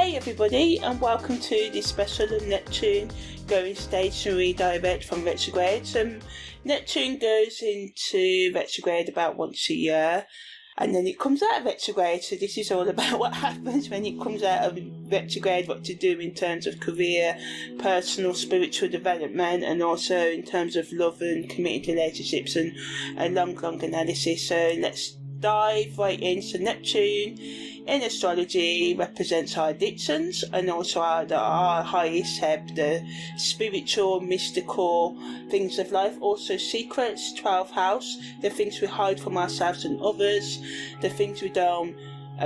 Hey everybody, and welcome to this special of Neptune going stationary direct from retrograde. Neptune goes into retrograde about once a year, and then it comes out of retrograde. So this is all about what happens when it comes out of retrograde, what to do in terms of career, personal, spiritual development, and also in terms of love and committed relationships, and a long analysis. So let's dive right in. So Neptune in astrology represents our addictions and also our highest ebb, the spiritual, mystical things of life, also secrets, 12th house, the things we hide from ourselves and others, the things we don't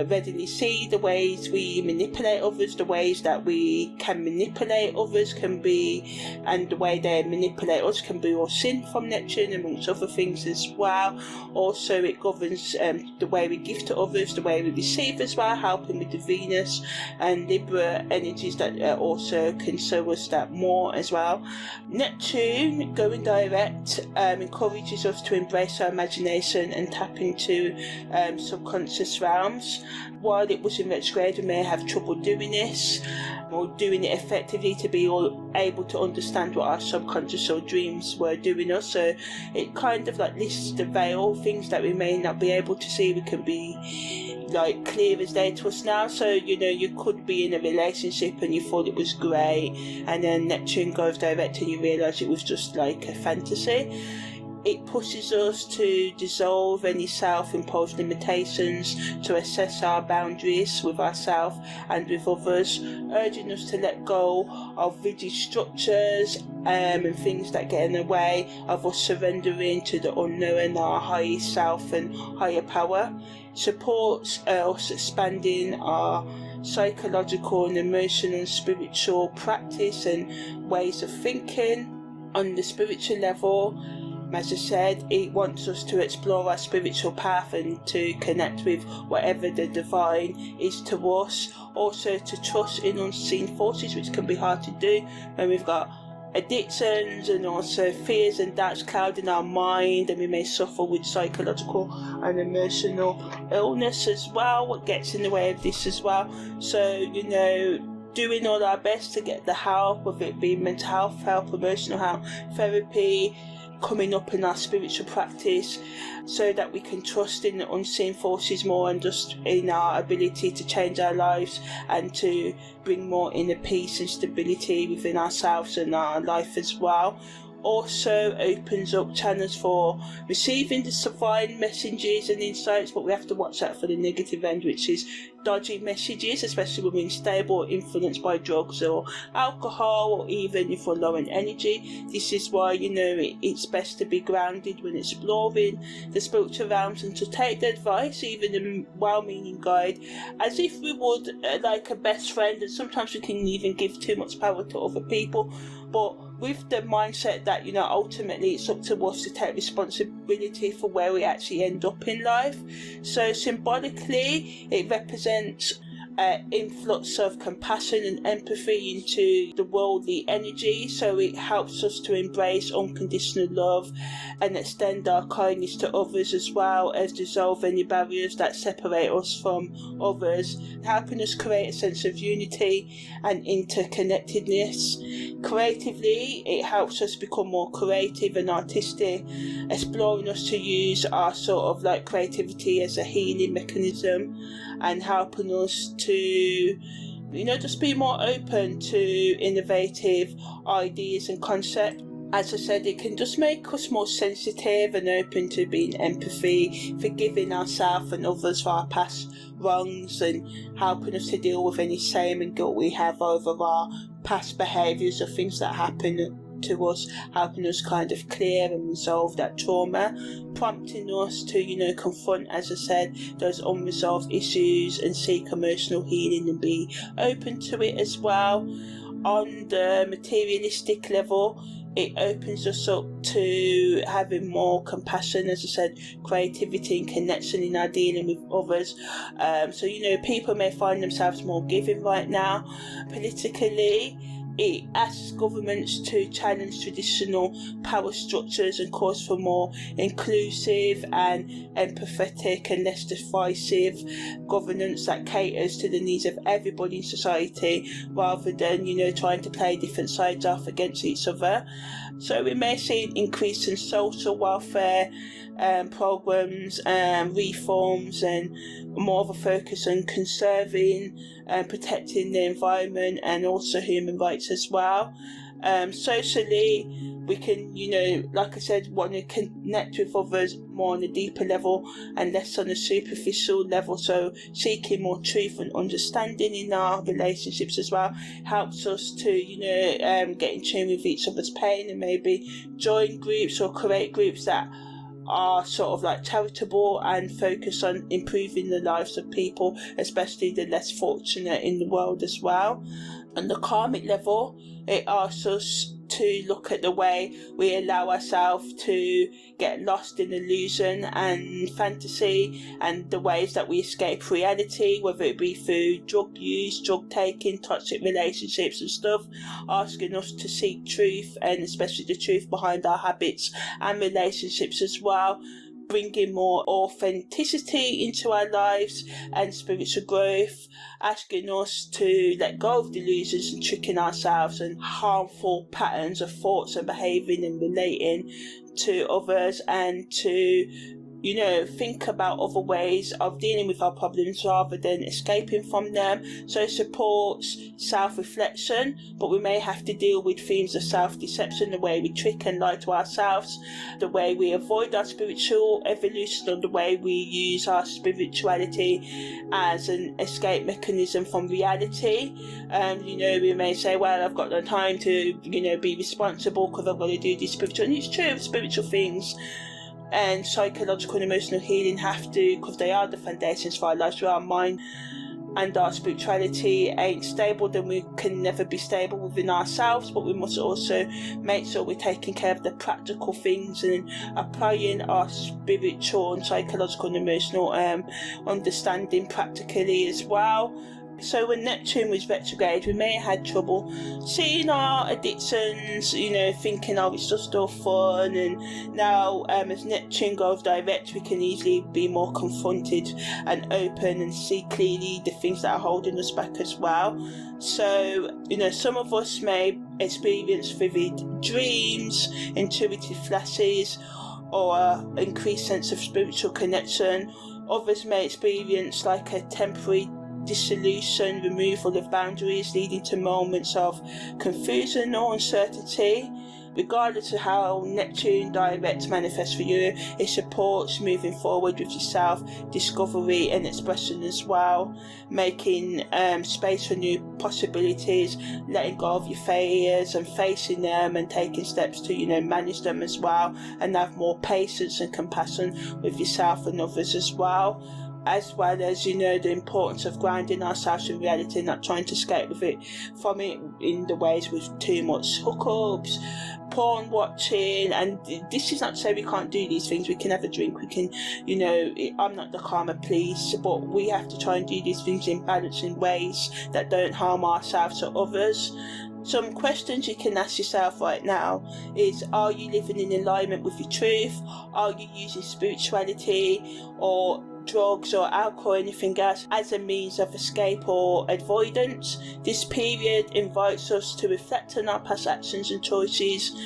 readily see, the ways we manipulate others, the ways that we can manipulate others can be, and the way they manipulate us can be all sin from Neptune, amongst other things as well. Also it governs the way we give to others, the way we receive as well, helping with the Venus and Libra energies that also can show us that more as well. Neptune going direct encourages us to embrace our imagination and tap into subconscious realms. While it was in retrograde, we may have trouble doing this or doing it effectively to be able to understand what our subconscious or dreams were doing us. So it kind of like lifts the veil, things that we may not be able to see, we can be like clear as day to us now. So you could be in a relationship and you thought it was great, and then Neptune goes direct and you realise it was just like a fantasy. It pushes us to dissolve any self-imposed limitations, to assess our boundaries with ourselves and with others, urging us to let go of rigid structures and things that get in the way of us surrendering to the unknown, our higher self and higher power. Supports us expanding our psychological and emotional and spiritual practice and ways of thinking. On the spiritual level, as I said, it wants us to explore our spiritual path and to connect with whatever the divine is to us. Also to trust in unseen forces, which can be hard to do when we've got addictions and also fears and doubts clouding our mind, and we may suffer with psychological and emotional illness as well, what gets in the way of this as well. So doing all our best to get the help, whether it be mental health help, emotional help, therapy, coming up in our spiritual practice, so that we can trust in the unseen forces more and just in our ability to change our lives and to bring more inner peace and stability within ourselves and our life as well. Also opens up channels for receiving the divine messages and insights, but we have to watch out for the negative end, which is dodgy messages, especially when we're unstable or influenced by drugs or alcohol, or even if we're low in energy. This is why it's best to be grounded when exploring the spiritual realms, and to take the advice, even a well-meaning guide, as if we would like a best friend. And sometimes we can even give too much power to other people, but with the mindset that ultimately it's up to us to take responsibility for where we actually end up in life. So symbolically it represents influx of compassion and empathy into the worldly energy, so it helps us to embrace unconditional love and extend our kindness to others, as well as dissolve any barriers that separate us from others, helping us create a sense of unity and interconnectedness. Creatively, it helps us become more creative and artistic, exploring us to use our sort of like creativity as a healing mechanism, and helping us to just be more open to innovative ideas and concepts. As I said, it can just make us more sensitive and open to being empathy, forgiving ourselves and others for our past wrongs, and helping us to deal with any shame and guilt we have over our past behaviours or things that happen to us, helping us kind of clear and resolve that trauma, prompting us to confront, as I said, those unresolved issues and seek emotional healing and be open to it as well. On the materialistic level, it opens us up to having more compassion, as I said, creativity and connection in our dealing with others. So people may find themselves more giving right now. Politically, It asks governments to challenge traditional power structures and calls for more inclusive and empathetic and less divisive governance that caters to the needs of everybody in society, rather than, trying to play different sides off against each other. So we may see an increase in social welfare programs and reforms, and more of a focus on conserving and protecting the environment and also human rights as well. Socially, we can, like I said, want to connect with others more on a deeper level and less on a superficial level. So seeking more truth and understanding in our relationships as well helps us to, get in tune with each other's pain, and maybe join groups or create groups that are sort of like charitable and focus on improving the lives of people, especially the less fortunate in the world as well. On the karmic level, it asks us to look at the way we allow ourselves to get lost in illusion and fantasy, and the ways that we escape reality, whether it be through drug use, drug taking, toxic relationships and stuff, asking us to seek truth, and especially the truth behind our habits and relationships as well, bringing more authenticity into our lives and spiritual growth, asking us to let go of delusions and tricking ourselves and harmful patterns of thoughts and behaving and relating to others, and to think about other ways of dealing with our problems rather than escaping from them. So it supports self-reflection, but we may have to deal with themes of self-deception, the way we trick and lie to ourselves, the way we avoid our spiritual evolution, or the way we use our spirituality as an escape mechanism from reality. We may say, well, I've got no time to, be responsible because I've got to do these spiritual, and it's true, spiritual things and psychological and emotional healing have to, because they are the foundations for our lives. Where our mind and our spirituality ain't stable, then we can never be stable within ourselves. But we must also make sure we're taking care of the practical things and applying our spiritual and psychological and emotional understanding practically as well. So when Neptune was retrograde, we may have had trouble seeing our addictions, thinking, it's just all fun. And now, as Neptune goes direct, we can easily be more confronted and open and see clearly the things that are holding us back as well. So, some of us may experience vivid dreams, intuitive flashes, or an increased sense of spiritual connection. Others may experience like a temporary dissolution, removal of boundaries, leading to moments of confusion or uncertainty. Regardless of how Neptune direct manifests for you, it supports moving forward with yourself, discovery and expression as well, making space for new possibilities, letting go of your failures and facing them, and taking steps to manage them as well, and have more patience and compassion with yourself and others as well as the importance of grounding ourselves in reality and not trying to escape from it in the ways with too much hookups, porn watching. And this is not to say we can't do these things. We can have a drink, we can, I'm not the karma police, but we have to try and do these things in balancing ways that don't harm ourselves or others. Some questions you can ask yourself right now is, are you living in alignment with your truth? Are you using spirituality or drugs or alcohol or anything else as a means of escape or avoidance? This period invites us to reflect on our past actions and choices,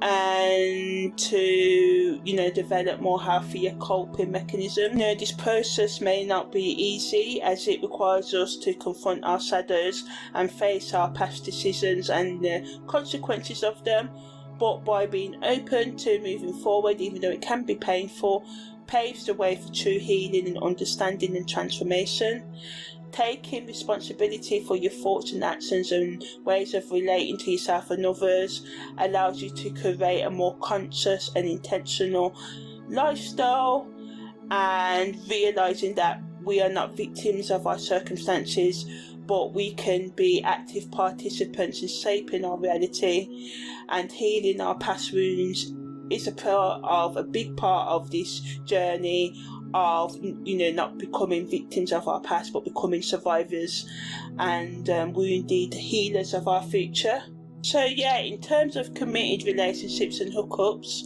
and to develop more healthier coping mechanism. This process may not be easy, as it requires us to confront our shadows and face our past decisions and the consequences of them, but by being open to moving forward, even though it can be painful, paves the way for true healing and understanding and transformation. Taking responsibility for your thoughts and actions and ways of relating to yourself and others allows you to create a more conscious and intentional lifestyle, and realizing that we are not victims of our circumstances, but we can be active participants in shaping our reality. And healing our past wounds is a big part of this journey of, not becoming victims of our past, but becoming survivors and wounded healers of our future. So yeah, in terms of committed relationships and hookups,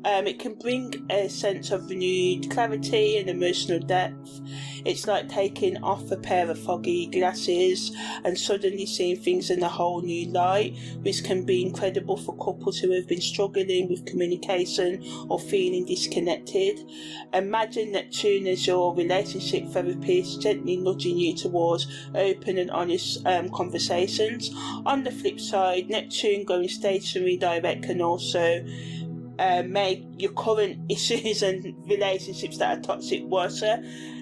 it can bring a sense of renewed clarity and emotional depth. It's like taking off a pair of foggy glasses and suddenly seeing things in a whole new light, which can be incredible for couples who have been struggling with communication or feeling disconnected. Imagine Neptune as your relationship therapist, gently nudging you towards open and honest conversations. On the flip side, Neptune going stationary direct can also make your current issues and relationships that are toxic worse,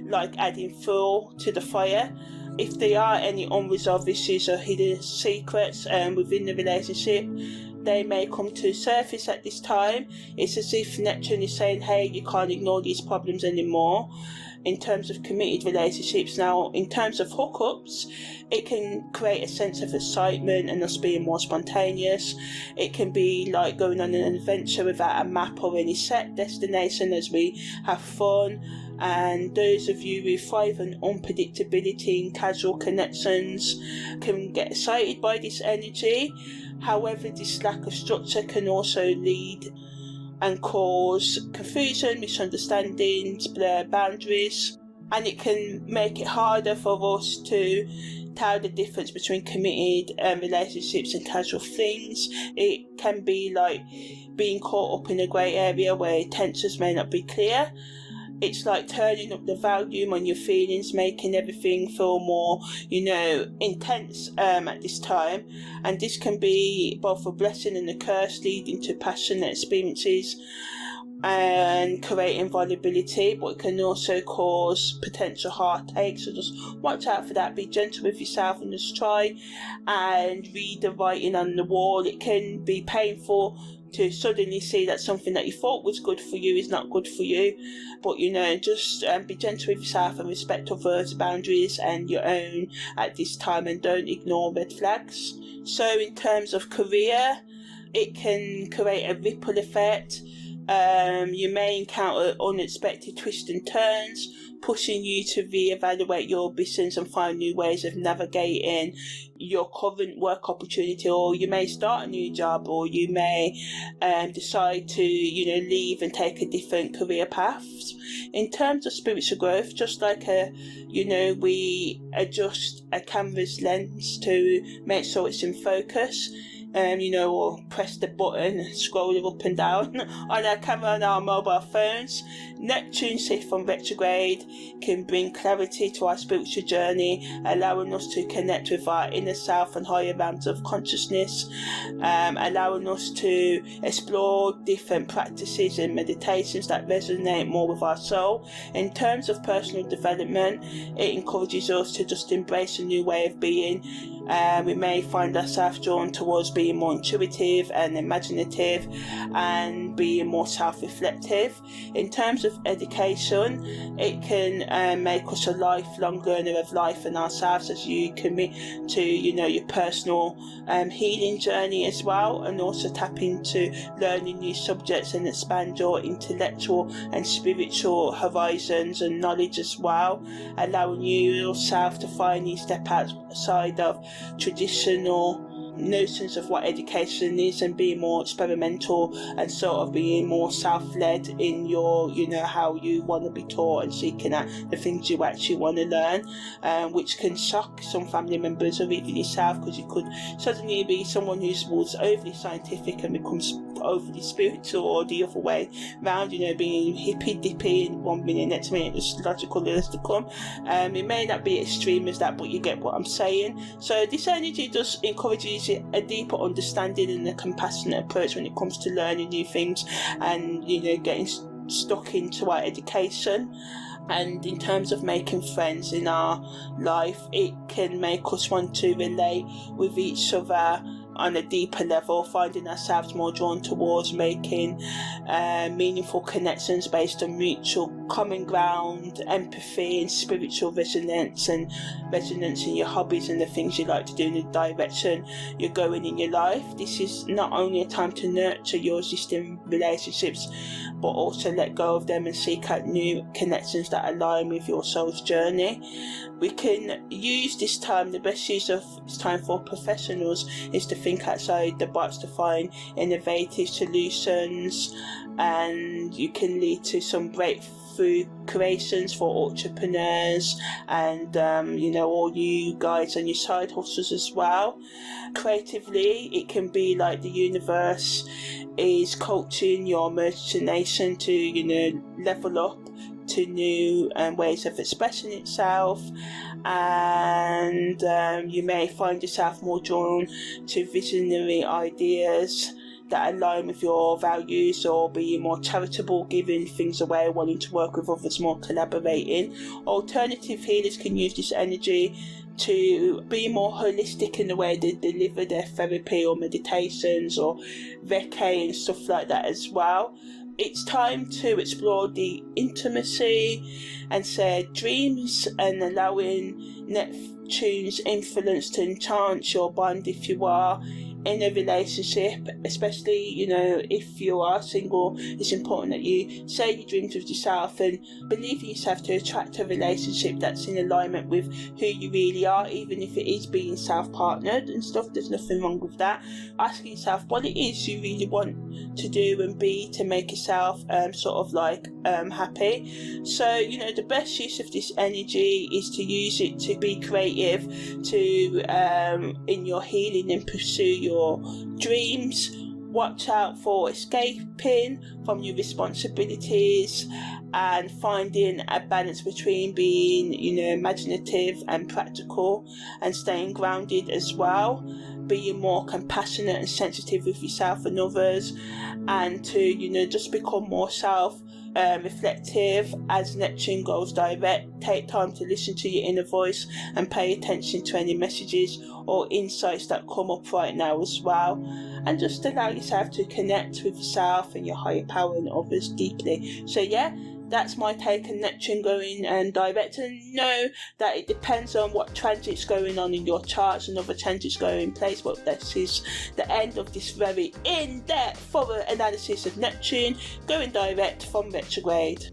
like adding fuel to the fire. If there are any unresolved issues or hidden secrets within the relationship, they may come to surface at this time. It's as if Neptune is saying, hey, you can't ignore these problems anymore. In terms of committed relationships. Now, in terms of hookups, it can create a sense of excitement and us being more spontaneous. It can be like going on an adventure without a map or any set destination as we have fun. And those of you who thrive on unpredictability and casual connections can get excited by this energy. However, this lack of structure can also lead and cause confusion, misunderstandings, blur boundaries, and it can make it harder for us to tell the difference between committed relationships and casual things. It can be like being caught up in a grey area where tensions may not be clear. It's like turning up the volume on your feelings, making everything feel more, intense at this time. And this can be both a blessing and a curse, leading to passionate experiences and creating vulnerability, but it can also cause potential heartache. So just watch out for that. Be gentle with yourself and just try and read the writing on the wall. It can be painful to suddenly see that something that you thought was good for you is not good for you, but just be gentle with yourself and respect others' boundaries and your own at this time, and don't ignore red flags. So in terms of career, it can create a ripple effect. You may encounter unexpected twists and turns, pushing you to reevaluate your business and find new ways of navigating your current work opportunity. Or you may start a new job, or you may decide to leave and take a different career path. In terms of spiritual growth, just like we adjust a camera's lens to make sure it's in focus, or press the button and scroll it up and down on our camera on our mobile phones. Neptune shift from retrograde can bring clarity to our spiritual journey, allowing us to connect with our inner self and higher realms of consciousness, allowing us to explore different practices and meditations that resonate more with our soul. In terms of personal development, it encourages us to just embrace a new way of being. We may find ourselves drawn towards being more intuitive and imaginative and being more self-reflective. In terms of education, it can make us a lifelong learner of life and ourselves as you commit to your personal healing journey as well, and also tap into learning new subjects and expand your intellectual and spiritual horizons and knowledge as well, allowing you yourself to finally step outside of traditional notions of what education is and being more experimental and sort of being more self-led in your how you want to be taught and seeking out the things you actually want to learn, which can shock some family members or even yourself, because you could suddenly be someone who's overly scientific and becomes overly spiritual, or the other way round, being hippy-dippy in 1 minute, next minute it's logical is to come. It may not be extreme as that, but you get what I'm saying. So this energy just encourages a deeper understanding and a compassionate approach when it comes to learning new things and getting stuck into our education. And in terms of making friends in our life, it can make us want to relate with each other on a deeper level, finding ourselves more drawn towards making meaningful connections based on mutual common ground, empathy and spiritual resonance in your hobbies and the things you like to do in the direction you're going in your life. This is not only a time to nurture your existing relationships, but also let go of them and seek out new connections that align with your soul's journey. We can use this time, the best use of this time for professionals is to think outside the box to find innovative solutions, and you can lead to some breakthrough creations for entrepreneurs and all you guys and your side hustles as well. Creatively, it can be like the universe is coaching your imagination to level up to new ways of expressing itself, and you may find yourself more drawn to visionary ideas that align with your values, or being more charitable, giving things away, wanting to work with others more, collaborating. Alternative healers can use this energy to be more holistic in the way they deliver their therapy or meditations or Reiki and stuff like that as well. It's time to explore the intimacy and shared dreams, and allowing Neptune's influence to enhance your bond if you are in a relationship, especially if you are single. It's important that you share your dreams with yourself and believe in yourself to attract a relationship that's in alignment with who you really are, even if it is being self-partnered and stuff. There's nothing wrong with that. Asking yourself what it is you really want to do and be to make yourself happy. So the best use of this energy is to use it to be creative, to in your healing and pursue your dreams. Watch out for escaping from your responsibilities and finding a balance between being imaginative and practical, and staying grounded as well, being more compassionate and sensitive with yourself and others, and to just become more reflective as Neptune goes direct. Take time to listen to your inner voice and pay attention to any messages or insights that come up right now as well, and just allow yourself to connect with yourself and your higher power and others deeply. So that's my take on Neptune going direct, and know that it depends on what transit's going on in your charts and other transits going in place. But this is the end of this very in-depth thorough analysis of Neptune going direct from retrograde.